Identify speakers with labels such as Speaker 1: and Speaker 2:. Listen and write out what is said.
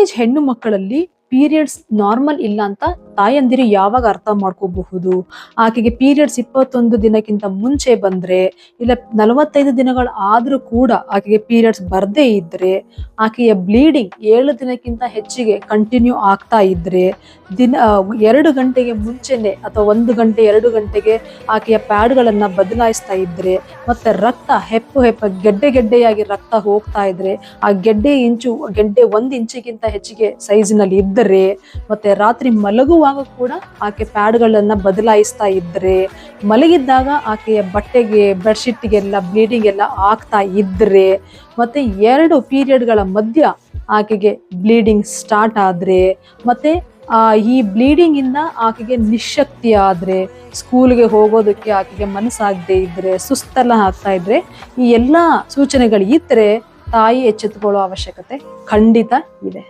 Speaker 1: Teenage ಹೆಣ್ಣು ಮಕ್ಕಳಲ್ಲಿ periods normal ಇಲ್ಲ ಅಂತ ತಾಯಂದಿರು ಯಾವಾಗ ಅರ್ಥ ಮಾಡ್ಕೋಬಹುದು? ಆಕೆಗೆ ಪೀರಿಯಡ್ಸ್ 21 ದಿನಕ್ಕಿಂತ ಮುಂಚೆ ಬಂದ್ರೆ, ಇಲ್ಲ 45 ದಿನಗಳು ಆದ್ರೂ ಕೂಡ ಆಕೆಗೆ ಪೀರಿಯಡ್ಸ್ ಬರ್ದೇ ಇದ್ರೆ, ಆಕೆಯ ಬ್ಲೀಡಿಂಗ್ 7 ದಿನಕ್ಕಿಂತ ಹೆಚ್ಚಿಗೆ ಕಂಟಿನ್ಯೂ ಆಗ್ತಾ ಇದ್ರೆ, 2 ಗಂಟೆಗೆ ಮುಂಚೆನೆ ಅಥವಾ 1 ಗಂಟೆ 2 ಗಂಟೆಗೆ ಆಕೆಯ ಪ್ಯಾಡ್ಗಳನ್ನ ಬದಲಾಯಿಸ್ತಾ ಇದ್ರೆ, ಮತ್ತೆ ರಕ್ತ ಹೆಪ್ಪು ಗೆಡ್ಡೆಯಾಗಿ ರಕ್ತ ಹೋಗ್ತಾ ಇದ್ರೆ, ಆ ಗೆಡ್ಡೆ 1 ಇಂಚಿಗಿಂತ ಹೆಚ್ಚಿಗೆ ಸೈಜಿನಲ್ಲಿ ಇದ್ದರೆ, ಮತ್ತೆ ರಾತ್ರಿ ಮಲಗುವಾಗ ಕೂಡ ಆಕೆ ಪ್ಯಾಡ್ಗಳನ್ನ ಬದಲಾಯಿಸ್ತಾ ಇದ್ರೆ, ಮಲಗಿದ್ದಾಗ ಆಕೆಯ ಬಟ್ಟೆಗೆ ಬೆಡ್ಶೀಟ್ಗೆಲ್ಲ ಬ್ಲೀಡಿಂಗ್ ಎಲ್ಲ ಆಗ್ತಾ ಇದ್ರೆ, ಮತ್ತೆ 2 ಪೀರಿಯಡ್ಗಳ ಮಧ್ಯ ಆಕೆಗೆ ಬ್ಲೀಡಿಂಗ್ ಸ್ಟಾರ್ಟ್ ಆದ್ರೆ, ಮತ್ತೆ ಈ ಬ್ಲೀಡಿಂಗ್ ಇಂದ ಆಕೆಗೆ ನಿಶಕ್ತಿ ಆದ್ರೆ, ಸ್ಕೂಲ್ಗೆ ಹೋಗೋದಕ್ಕೆ ಆಕೆಗೆ ಮನಸ್ಸಾಗದೆ ಇದ್ರೆ, ಸುಸ್ತೆಲ್ಲ ಆಗ್ತಾ ಇದ್ರೆ, ಈ ಎಲ್ಲಾ ಸೂಚನೆಗಳು ಇದ್ರೆ ತಾಯಿ ಎಚ್ಚೆತ್ತುಕೊಳ್ಳೋ ಅವಶ್ಯಕತೆ ಖಂಡಿತ ಇದೆ.